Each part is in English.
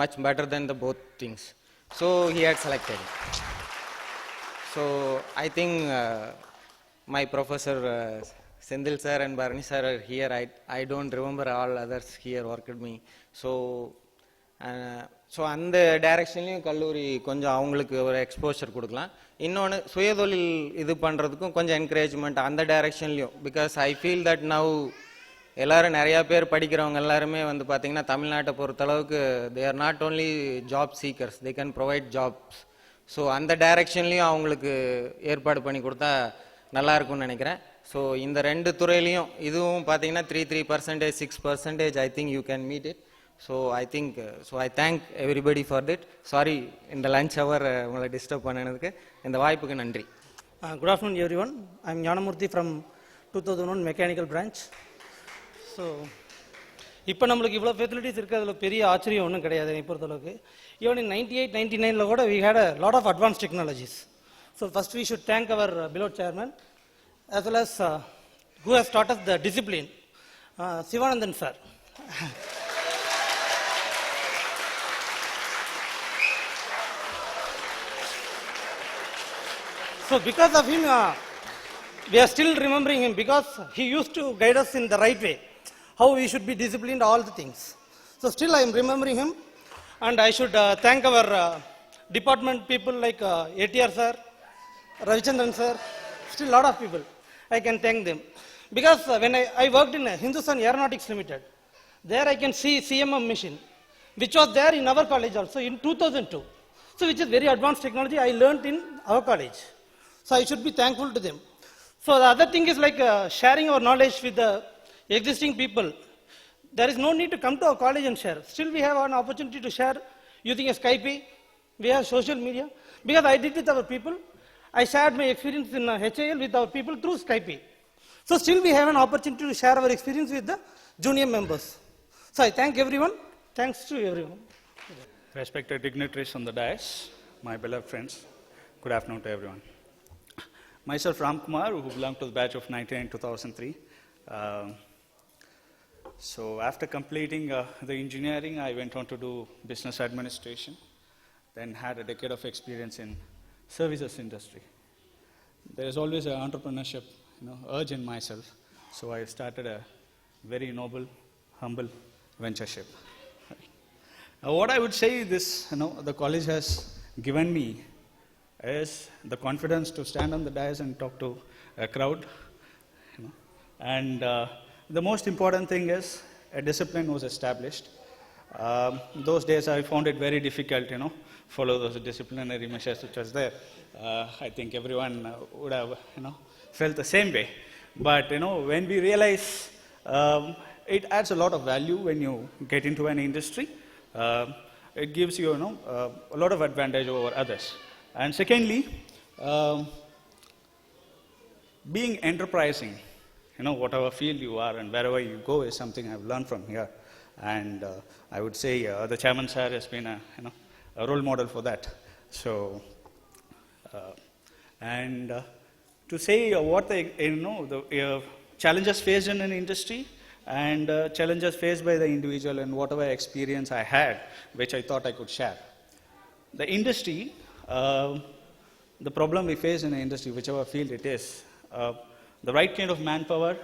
much better than the both things. So he had selected. So I think my professor Sendil sir and Barney sir are here. I don't remember all others here worked with me. So அந்த டைரக்ஷன்லையும் கல்லூரி கொஞ்சம் அவங்களுக்கு ஒரு exposure கொடுக்கலாம். இன்னொன்று சுயதொழில் இது பண்ணுறதுக்கும் கொஞ்சம் என்கரேஜ்மெண்ட் அந்த டைரக்ஷன்லையும். Because I feel that now எல்லோரும் நிறையா பேர் படிக்கிறவங்க எல்லாருமே வந்து பார்த்திங்கன்னா தமிழ்நாட்டை பொறுத்தளவுக்கு they are not only job seekers, they can provide jobs. So அந்த டைரக்ஷன்லையும் அவங்களுக்கு ஏற்பாடு பண்ணி கொடுத்தா நல்லாயிருக்கும்னு நினைக்கிறேன். ஸோ இந்த ரெண்டு துறையிலையும் இதுவும் பார்த்தீங்கன்னா 3% 6% I think you can meet it. So I think I thank everybody for that. Sorry இந்த லஞ்ச் ஹவர் உங்களை டிஸ்டர்ப் பண்ணதுக்கு. இந்த வாய்ப்புக்கு நன்றி. Good afternoon everyone. I am Gnanamoorthy from 2001 mechanical branch. So இப்போ நம்மளுக்கு இவ்வளோ ஃபெசிலிட்டிஸ் இருக்குது, அதில் பெரிய ஆச்சரியம் ஒன்றும் கிடையாது என்னை பொறுத்தளவுக்கு. ஈவன் இன் 98, 99 கூட we had a lot of advanced technologies. So first we should thank our beloved chairman as well as who has taught us the discipline, Sivanandan sir. So because of him, we are still remembering him because he used to guide us in the right way, how we should be disciplined, all the things. So still I am remembering him, and I should thank our department people like ATR sir, Ravichandran sir, still lot of people. I can thank them because when I worked in Hindustan Aeronautics Limited, there I can see CMM machine, which was there in our college also in 2002. So which is very advanced technology I learnt in our college. So I should be thankful to them. So the other thing is like sharing our knowledge with the existing people. There is no need to come to our college and share. Still we have an opportunity to share using a Skype. We have social media. Because I did with our people, I shared my experience in HAL with our people through Skype. So still we have an opportunity to share our experience with the junior members. So I thank everyone. Thanks to everyone. Respected dignitaries on the dais, my beloved friends, good afternoon to everyone. Myself, Ram Kumar, who belonged to the batch of 1999-2003. So after completing the engineering, I went on to do business administration, then had a decade of experience in services industry. There is always an entrepreneurship urge in myself, so I started a very noble, humble ventureship. What I would say this, the college has given me is the confidence to stand on the dais and talk to a crowd. And the most important thing is a discipline was established. Those days I found it very difficult, follow those disciplinary measures which was there. I think everyone would have, felt the same way. But, when we realize it adds a lot of value when you get into an industry. It gives you, a lot of advantage over others. And secondly, being enterprising, whatever field you are and wherever you go is something I've learned from here. And I would say the chairman sir has been a role model for that. So, to say what the challenges faced in an industry and challenges faced by the individual and whatever experience I had, which I thought I could share. The industry, the problem we face in the industry, whichever field it is, the right kind of manpower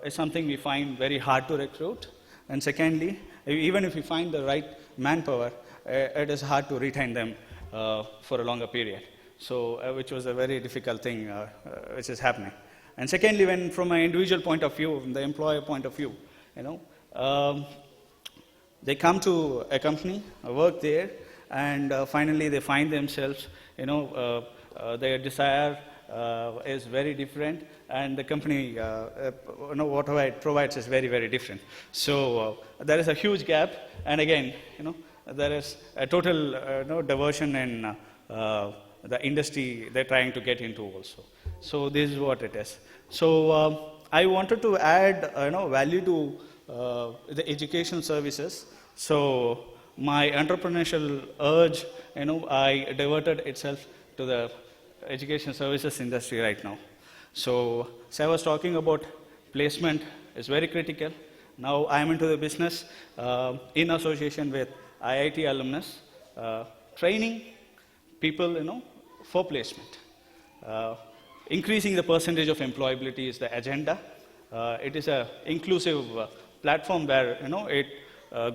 is something we find very hard to recruit. And secondly, even if we find the right manpower, it is hard to retain them for a longer period. So, which was a very difficult thing which is happening. And secondly, when from an individual point of view, from the employer point of view, they come to a company, work there, and finally they find themselves, their desire is very different, and the company, whatever it provides is very, very different. So there is a huge gap, and again, there is a total diversion in the industry they're trying to get into also. So this is what it is. So I wanted to add, value to the education services. So my entrepreneurial urge, I diverted itself to the education services industry right now. So I was talking about placement is very critical. Now I am into the business in association with IIT alumnus, training people, for placement. Increasing the percentage of employability is the agenda. It is an inclusive platform where, it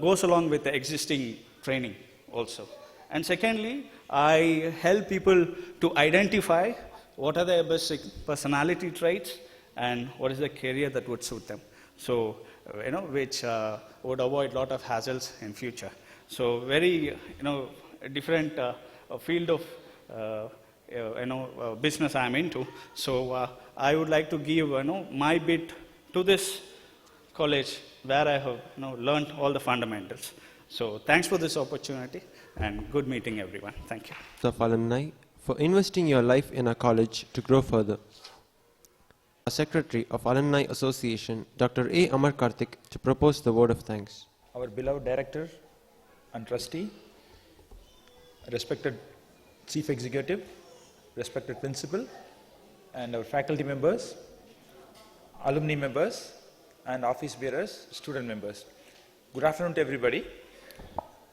goes along with the existing training also. And secondly, I help people to identify what are their basic personality traits and what is the career that would suit them. So, which would avoid a lot of hassles in future. So, very, different field of, business I'm into. So, I would like to give, my bit to this college where I have, learned all the fundamentals. So, thanks for this opportunity and good meeting everyone. Thank you. Of alumni for investing your life in our college to grow further. Secretary of Alumni Association, Dr. A. Amar Karthik, to propose the word of thanks. Our beloved director and trustee, respected chief executive, respected principal, and our faculty members, alumni members, and office bearers, student members. Good afternoon to everybody.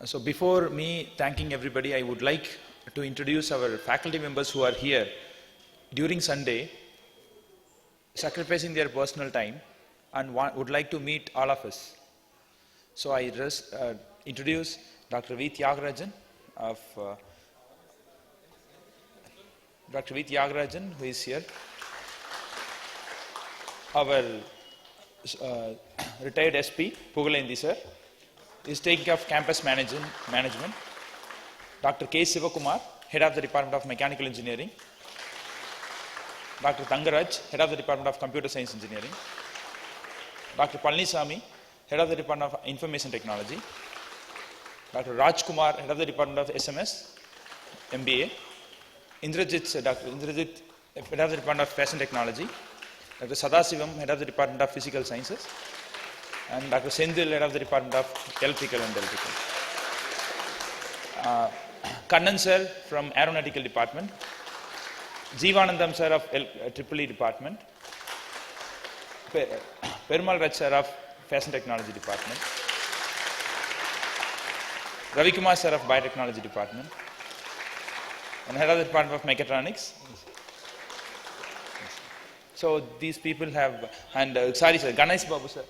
So before me thanking everybody, I would like to introduce our faculty members who are here during Sunday, sacrificing their personal time and would like to meet all of us. So I just introduce Dr. V. Tyagarajan of Dr. V. Tyagarajan, who is here. Our retired SP, Pugalendi sir, is taking care of campus management. Dr. K. Sivakumar, head of the Department of Mechanical Engineering. Dr. Tangaraj, head of the Department of Computer Science Engineering. Dr. Palanisamy, head of the Department of Information Technology. Dr. Raj Kumar, head of the Department of SMS, MBA. Dr. Indrajit, head of the Department of Fashion Technology. Dr. Sadasivam, head of the Department of Physical Sciences. And Dr. Sendil, head of the Department of Electrical and Electrical. Kannan sir from Aeronautical Department. Jeevanandam sir of EEE Department. Perumal Raj sir of Fashion Technology Department. Ravi Kumar sir of Biotechnology Department. And head of the Department of Mechatronics. So these people have, and sorry sir, Ganesh Babu sir.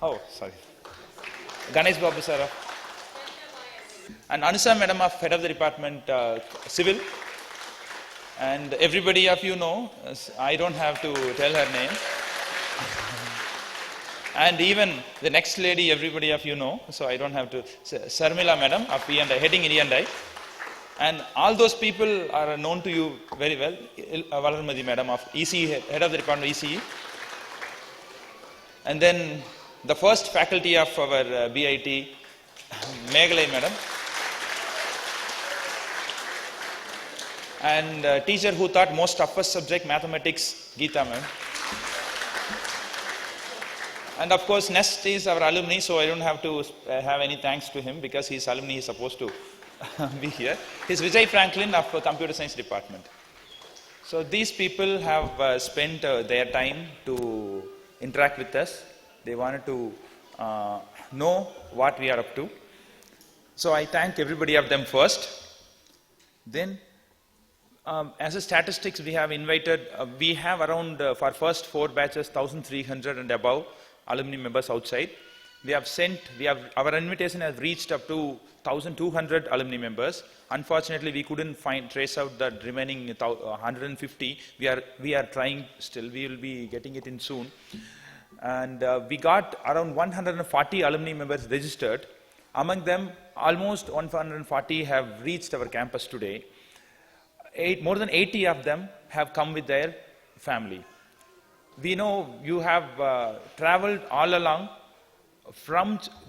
Oh, sorry. Ganesh Babu sir of, and Anusa madam of head of the department civil. And everybody of you know, I don't have to tell her name. And even the next lady, everybody of you know, so I don't have to. Sarmila madam of E&I, heading E&I. And all those people are known to you very well. Valarmadi madam of ECE, head of the department of ECE. And then the first faculty of our BIT, Meghalai madam. And teacher who taught most toughest subject, mathematics, Geeta ma'am. And of course, next is our alumni, so I don't have to have any thanks to him because he's alumni, he's supposed to be here. He's Vijay Franklin of Computer Science Department. So these people have spent their time to interact with us. They wanted to know what we are up to. So I thank everybody of them first. Then, as a statistics, we have invited, we have around, for first 4 batches, 1,300 and above alumni members outside. We have sent, our invitation has reached up to 1,200 alumni members. Unfortunately, we couldn't trace out the remaining 150. We are trying still. We will be getting it in soon. And we got around 140 alumni members registered. Among them, almost 140 have reached our campus today. More than 80 of them have come with their family. We know you have traveled all along.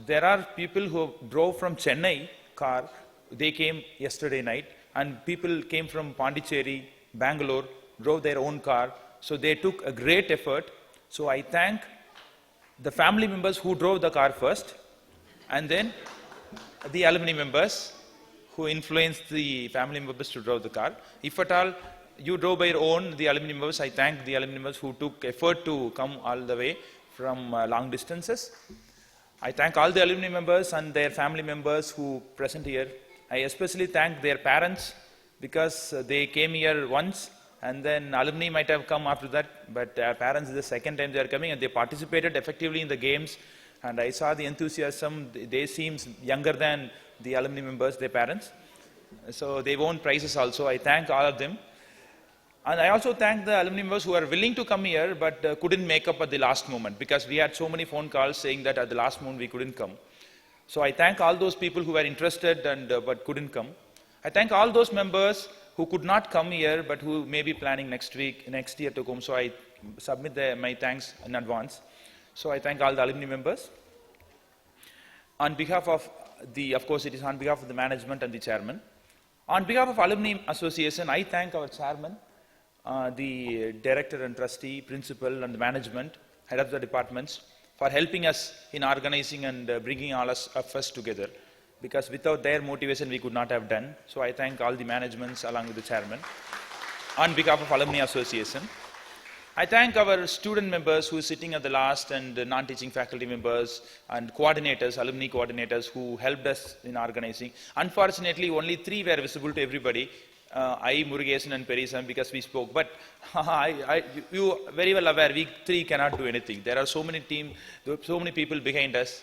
There are people who drove from Chennai car, they came yesterday night, and people came from Pondicherry, Bangalore, drove their own car. So they took a great effort. So I thank the family members who drove the car first, and then the alumni members who influenced the family members to drive the car. If at all you drove by your own, the alumni members, I thank the alumni members who took effort to come all the way from long distances. I thank all the alumni members and their family members who present here. I especially thank their parents because they came here once and then alumni might have come after that, but parents is the second time they are coming and they participated effectively in the games, and I saw the enthusiasm. They seem younger than the alumni members, their parents. So they won prizes also. I thank all of them. And I also thank the alumni members who are willing to come here but couldn't make up at the last moment, because we had so many phone calls saying that at the last moment we couldn't come. So I thank all those people who were interested and but couldn't come. I thank all those members who could not come here but who may be planning next year to come. So I submit my thanks in advance. So I thank all the alumni members. On behalf of course it is on behalf of the management and the chairman. On behalf of Alumni Association, I thank our chairman, the director and trustee, principal and the management, head of the departments, for helping us in organizing and bringing all of us together. Because without their motivation, we could not have done. So I thank all the managements along with the chairman. On behalf of Alumni Association, I thank our student members who are sitting at the last, and non-teaching faculty members and coordinators, alumni coordinators who helped us in organizing. Unfortunately, only 3 were visible to everybody. I, Murugesan and Perisam, because we spoke. But you very well aware, we 3 cannot do anything. There are so many people behind us.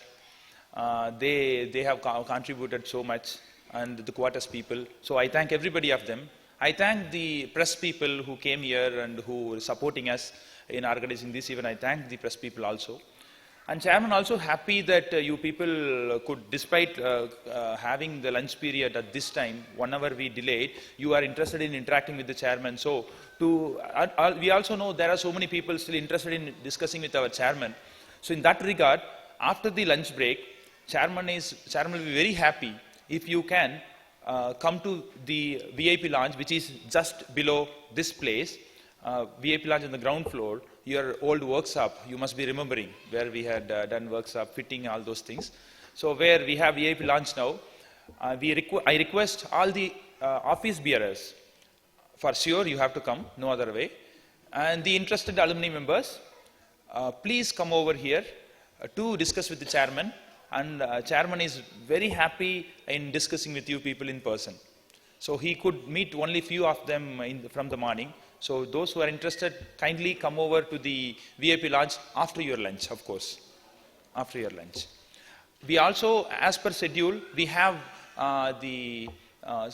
They have contributed so much, and the quarters people. So I thank everybody of them. I thank the press people who came here and who are supporting us in organizing this event. I thank the press people also. And chairman also happy that you people could, despite having the lunch period at this time, 1 hour we delayed, you are interested in interacting with the chairman. So we also know there are so many people still interested in discussing with our chairman. So in that regard, after the lunch break, chairman will be very happy if you can come to the VIP lounge, which is just below this place. VIP lounge on the ground floor. Your old workshop, you must be remembering, where we had done workshop, fitting, all those things. So where we have VIP lounge now, I request all the office bearers, for sure you have to come, no other way. And the interested alumni members, please come over here to discuss with the chairman. And chairman is very happy in discussing with you people in person. So he could meet only few of them from the morning. So those who are interested, kindly come over to the VIP lounge after your lunch, of course, after your lunch. We also, as per schedule, we have the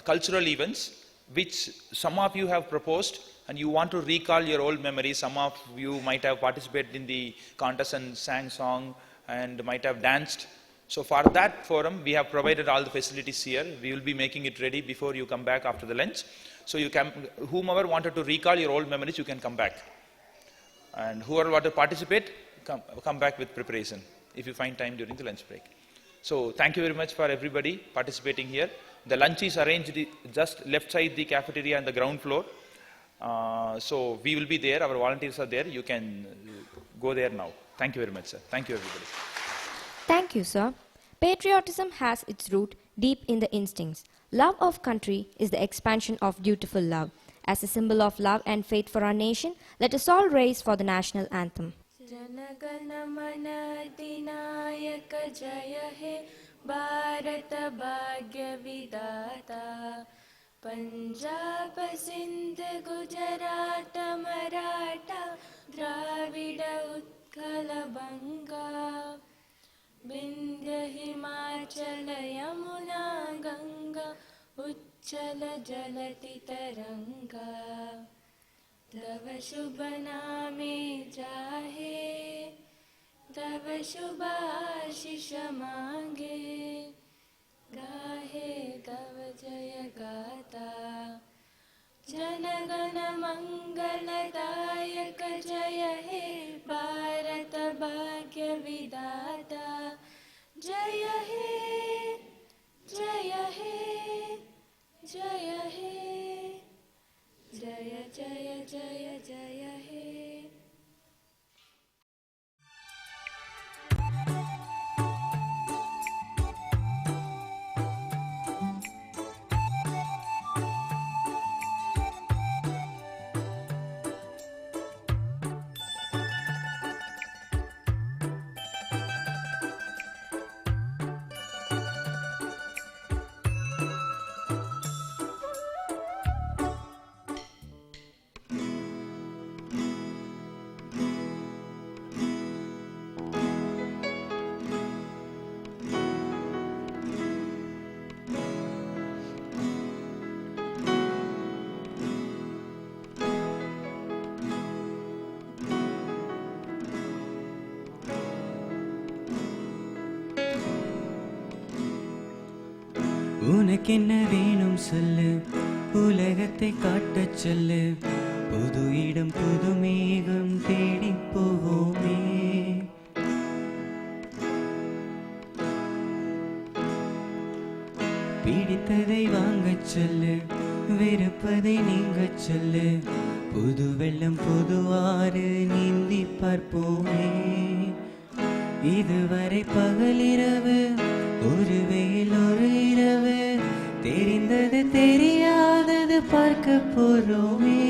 cultural events, which some of you have proposed, and you want to recall your old memories. Some of you might have participated in the contest and sang song and might have danced. So for that forum, we have provided all the facilities here. We will be making it ready before you come back after the lunch. So you can, whomever wanted to recall your old memories, you can come back. And whoever wanted to participate, come back with preparation, if you find time during the lunch break. So thank you very much for everybody participating here. The lunch is arranged just left side the cafeteria and the ground floor. So we will be there, our volunteers are there. You can go there now. Thank you very much, sir. Thank you, everybody. Thank you, sir. Patriotism has its root deep in the instincts. Love of country is the expansion of dutiful love. As a symbol of love and faith for our nation, let us all raise for the national anthem. Janagana mana adinayaka jaya he Bharata bhagya vidata Punjab Sindh Gujarat Maratha Dravida Utkala Banga Vindhya Himachala Yamuna Ganga Uchchala Jalati Taranga Tava Shubha Name Jahe Tava Shubha Ashisha Mange Gahe Tava Jaya Gata Janagana Mangala Dayaka Jaya He Bharata Bhagya Vidata Jaya He Jaya He Jaya He Jaya Jaya Jaya Jaya He. உனக்கென்ன வேணும் சொல்லு, உலகத்தை காட்டச் சொல்லு, புது இடம் புது மேகம் தேடி போவோமே. பிடித்ததை வாங்கச் சொல்லு, வெறுப்பதை நீங்கச் சொல்லு, புது வெள்ளம் புதுவாறு நீந்தி பார்ப்போமே. இதுவரை பகலிரவு, ஒரு வெயில் ஒரு இரவு, தெரிந்தது தெரியாதது பார்க்க போறோமே.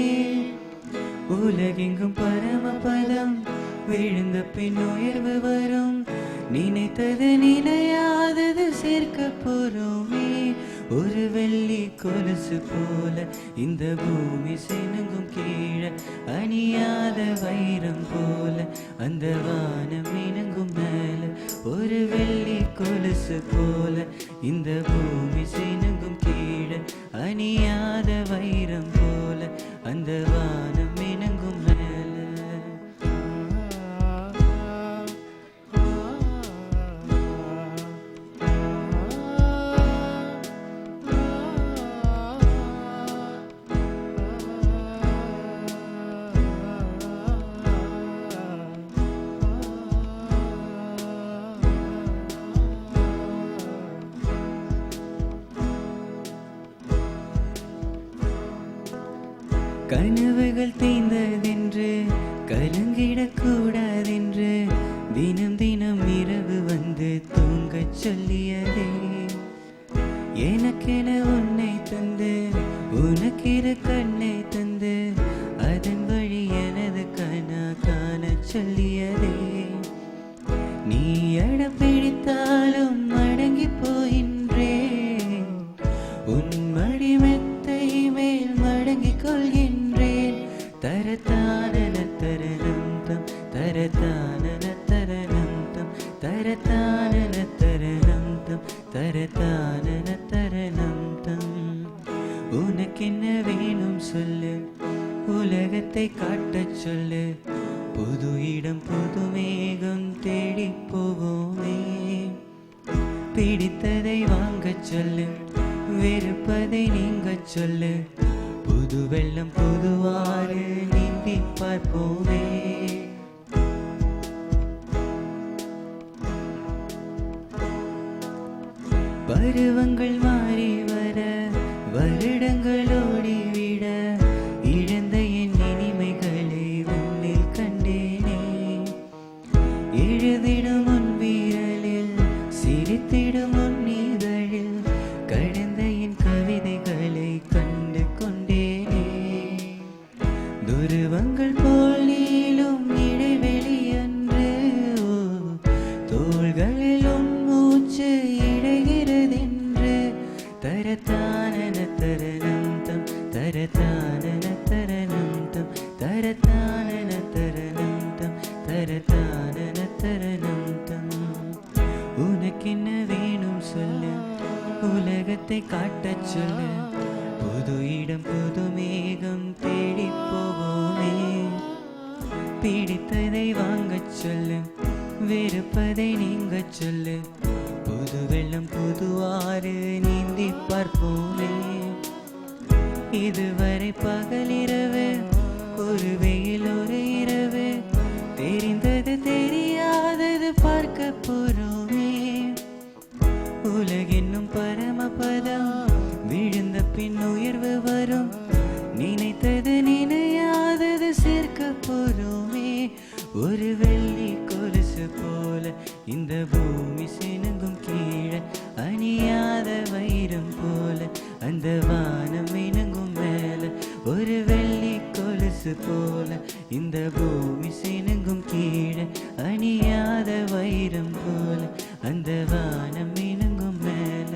உலகெங்கும் பரமபதம், விழுந்த பின் உயர்வு வரும், நினைத்தது நினையாதது சேர்க்க போறோமே. ஒரு வெள்ளி கொலுசு போல இந்த பூமி சினுங்கும் கீழே, அணியாத வைரம் போல அந்த வானம் இணங்கும் மேல. ஒரு வெள்ளி கொலுசு போல இந்த பூமி சினுங்கும் கீழே, அணியாத வைரம் போல அந்த வானம் இணங்கும் மேல. கனவுகள் தேய்ந்ததென்று கலங்கிடக்கூடாதென்று, தினம் தினம் இரவு வந்து தூங்கச் சொல்லியதே. எனக்கென உன்னை தந்து, உனக்கிரு கண்ணை தந்து, அதன் வழி எனது கனா காணச் சொல்லியதே. நீ அடம் பிடித்தாலும் அடங்கி போகின்றேன், உன் மடி மெத்தை மேல் மடங்கிக் கொள்கின்றேன். தரத்தானன தரணம் தம், தரத்தானன தரணம் தம், தரத்தானன தரணம் தம், தரத்தானன தரணம் தம். உனக்கென்ன வேணும் சொல்லு, உலகத்தை காட்டச் சொல்லு, புது இடம் புது மேகம் தேடி போவோமே. பிடித்ததை வாங்கச் சொல்லு, வெறுப்பதை நீங்கச் சொல்லு, புது வெள்ளம் புதுவாறு நீந்தி பார்ப்போமே. பருவங்கள் மாறி வர, வருடங்கள் ஓடிவிட, இழந்த என் இனிமைகளை உன்னில் கண்டேனே. எழுதிடும் உன் வீரலில், சிரித்திடும் உன் இதழில், கடந்த என் கவிதைகளை கண்டு கொண்டேனே. துருவங்கள் போல் நீளும் இடைவெளி அன்று, தோள்களில் உன் மூச்சு இடைகிறதென்று. தரத்தானன தரணம் தம், தரத்தானன தரணம் தம், தரத்தானன தரணம் தம், தரத்தானன தரணம் தம். உனக்கென்ன வேணும் சொல்லு, உலகத்தை காட்டச் சொல்லு, புது இடம் புது மேகம் தேடி போவோமே. பிடித்ததை வாங்கச் சொல்லு, வெறுப்பதை நீங்கச் சொல்லு, புது வெள்ளம் புதுவாறு நீந்தி பார்ப்போமே. இதுவரை பகலிரவு, ஒரு வெயில் ஒரு இரவு, தெரிந்தது தெரியாதது பார்க்க போறோமே. உலகென்னும் பரமபதம், விழுந்த பின் உயர்வு வரும், நினைத்தது நினையாதது சேர்க்க போறோமே. ஒரு வெள்ளி கொலுசு போல இந்த பூமி சினுங்கும் கீழே, அணியாத வைரம் போல அந்த வானம் இணங்கும் மேல. ஒரு வெள்ளி கொலுசு போல இந்த பூமி சினுங்கும் கீழே, அணியாத வைரம் போல அந்த வானம் இணங்கும் மேல.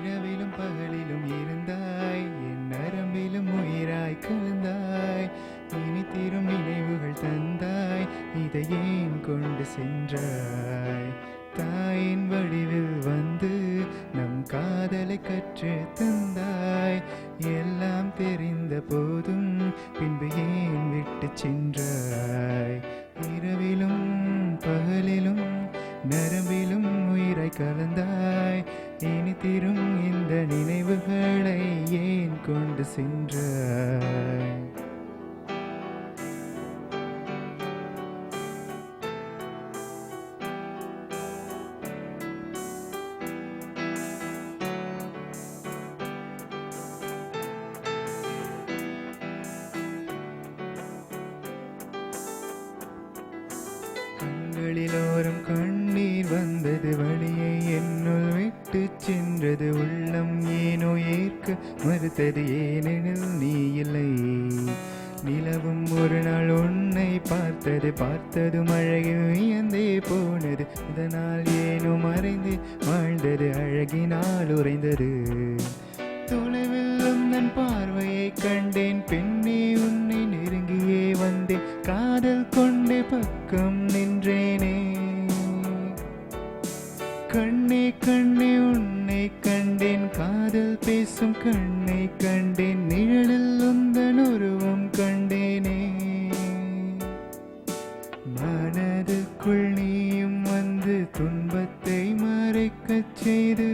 இரவிலும் பகலிலும் இருந்தாய் என் நரம்பிலும் உயிராய் கலந்தாய் இனித்திரும் நினைவுகள் தந்தாய் இதை ஏன் கொண்டு சென்றாய் தாயின் வடிவில் வந்து நம் காதலை கற்று தந்தாய் எல்லாம் தெரிந்த போதும் பின்பு ஏன் விட்டு சென்றாய் இரவிலும் பகலிலும் நரம்பிலும் உயிராய் கலந்தாய் இனித்திரும் இந்த நினைவுகளை ஏன் கொண்டு சென்றாய் கண்களிலோரம் கண்ணீர் வந்தது வழியை என்னுள் விட்டு சென்றது உள்ளம் ஏனோ ஏற்க மறுத்தது ஏனெனில் நீ இல்லை நிலவும் ஒரு நாள் உன்னை பார்த்ததும் அழகில் வியந்தே போனது இதனால் ஏனோ மறைந்து வாழ்ந்தது அழகினால் உறைந்தது தொலைவில் உந்தன் பார்வையை கண்டேன் பெண்ணே உன்னை நெருங்கியே வந்தேன் காதல் கொண்டே பக்கம் நின்றேனே கண்ணே கண்ணே உன்னை கண்டேன் காதல் பேசும் கண்ணை கண்டேன் நிழலில் உந்தன் உருவம் கண்டேனே மனதுக்குள் நீயும் வந்து துன்பத்தை மறைக்கச் செய்து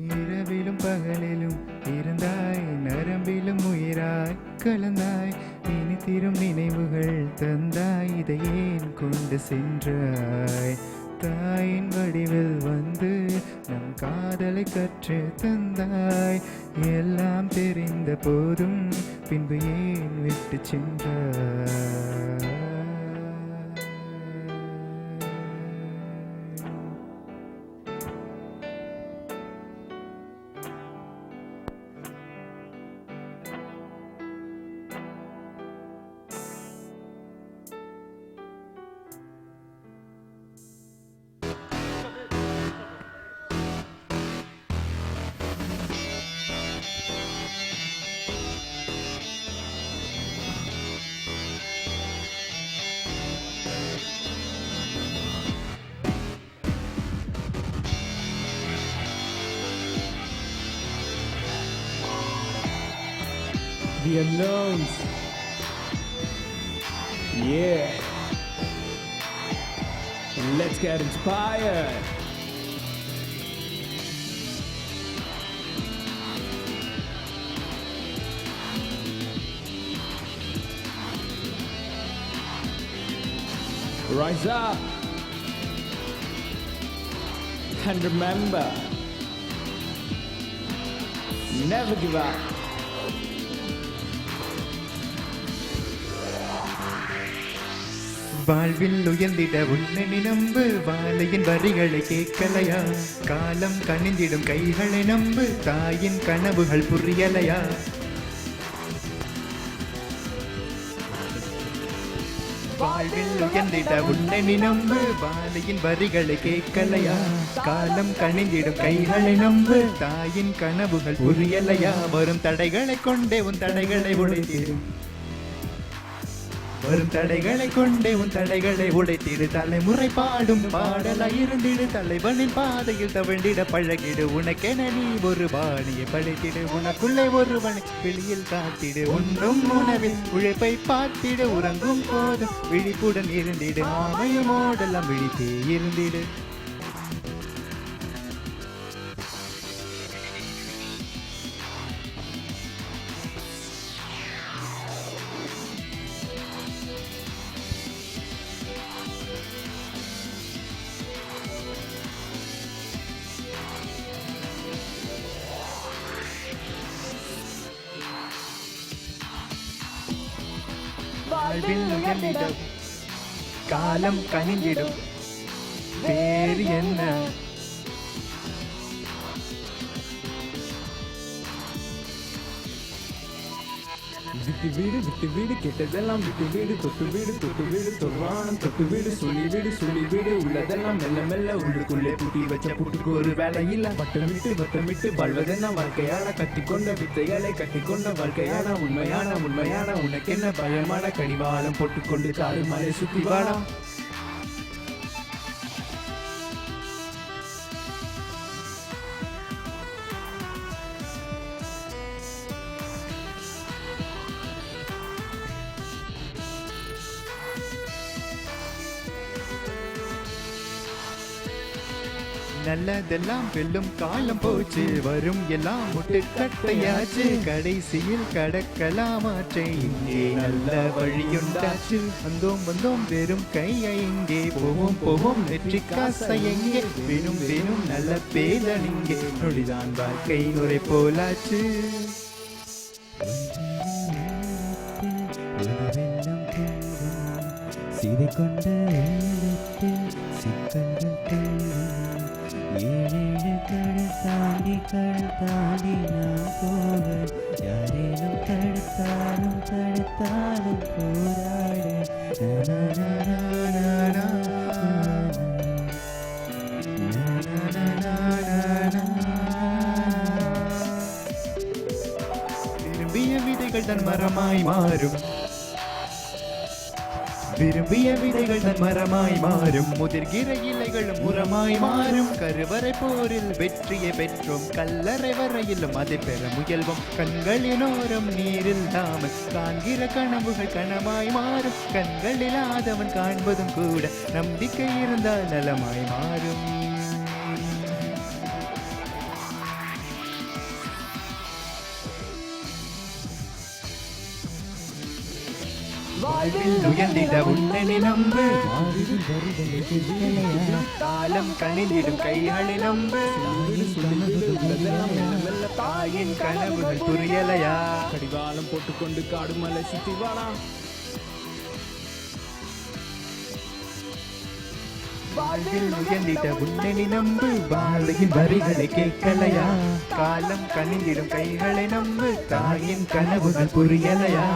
இரவிலும் பகலிலும் இருந்தாய் நரம்பிலும் உயிராய் கலந்தாய் இனித்திரும் நினைவுகள் தந்தாய் இதை ஏன் கொண்டு சென்றாய் தாயின் வடிவில் வந்து நம் காதலை கற்று தந்தாய் எல்லாம் தெரிந்த போதும் பின்பு ஏன் விட்டு சென்றாய் The unknowns. Yeah. Let's get inspired. Rise up and remember, never give up. வாழ்வில் உயர்ந்திட உன்னை நம்பு வாழையின் வரிகளை கேட்கலையா காலம் கனிந்திடும் கைகளை நம்பு தாயின் கனவுகள் புரியலையா வாழ்வில் உயர்ந்திட உன்னை நம்பு வாழையின் வரிகளை கேட்கலையா காலம் கனிந்திடும் கைகளை நம்பு தாயின் கனவுகள் புரியலையா வரும் தடைகளை கொண்டே உன் தடைகளை உடைத்திடும் வரும் தடைகளை கொண்டே உன் தடைகளை உடைத்திடு தலைமுறை பாடும் பாடலாய் இருந்திடு தலைவனின் பாதையில் தவண்டிட பழகிடு உனக்கென நீ ஒரு பாணியை படைத்திடு உனக்குள்ளே ஒருவனை வெளியில் காத்திடு உண்ணும் உணவில் உழைப்பை பார்த்திடு உறங்கும் போதும் விழிப்புடன் இருந்திடு ஆமையும் ஓடலாம் விழித்தே இருந்திடு வாழ்வில் உயர்ந்திடும் காலம் கனிந்திடும் வேறு என்ன விட்டு வீடு கெட்டதெல்லாம் விட்டு வீடு தொட்டு வீடு தொர்வானம் தொட்டு வீடு சொல்லி வீடு உள்ளதெல்லாம் மெல்ல மெல்ல உள்ளுக்குள்ளே பூட்டி வச்ச புட்டுக்கு ஒரு வேலை இல்ல வட்டமிட்டு வாழ்வதென்ன வாழ்க்கையான கட்டிக்கொண்ட வித்தைகளை கட்டிக்கொண்ட வாழ்க்கையான உண்மையான உனக்கென்ன பயமான கடிவாளம் போட்டுக்கொண்டு தாறு மலை சுத்தி வாடா. நல்லதெல்லாம் வெல்லும் காலம் போச்சு, வரும் எல்லாம் முட்டுக்கட்டையாச்சு, கடைசியில் கடக்கலாமாற்றே இங்கே நல்ல வழியுண்டாச்சு. வந்தோம் வெறும் கையை இங்கே போவோம் வெற்றி காசை எங்கே வேணும் நல்ல பேதனிங்கே நொடிதான் வாழ்க்கை நுரை போலாச்சு. சீதை கொண்ட சிக்கல்கள் ஏழேழு கடல் தாண்டி நான் போக யாரேனும் தடுத்தாலும் போராட. விரும்பிய விதைகள் தன் மரமாய் மாறும், விரும்பிய விதைகள் தன் மரமாய் மாறும், முதிர்கிற இலைகளும் உரமாய் மாறும். கருவறை போரில் வெற்றியை பெற்றோம், கல்லறை வரையிலும் அதை பெற முயல்வோம். கண்களினோரம் நீரில்லாமல் காண்கிற கனவுகள் கனமாய் மாறும். கண்களில்லாதவன் காண்பதும் கூட நம்பிக்கை இருந்தால் நலமாய் மாறும். வாழ்வில் உயர்ந்திட உன்னை நம்பு, காலம் கணிந்திடும் கைகளை நம்பு. தாயின் கனவுகள் புரியலையா, கடிவாளம் போட்டுக்கொண்டு காடு மலை சுத்தி வாடா. வாழ்வில் உயர்ந்திட உன்னை நம்பு, வாழையின் வரிகளை கேட்கலையா, காலம் கணிந்திடும் கைகளை நம்பு. தாயின் கனவுகள் புரியலையா.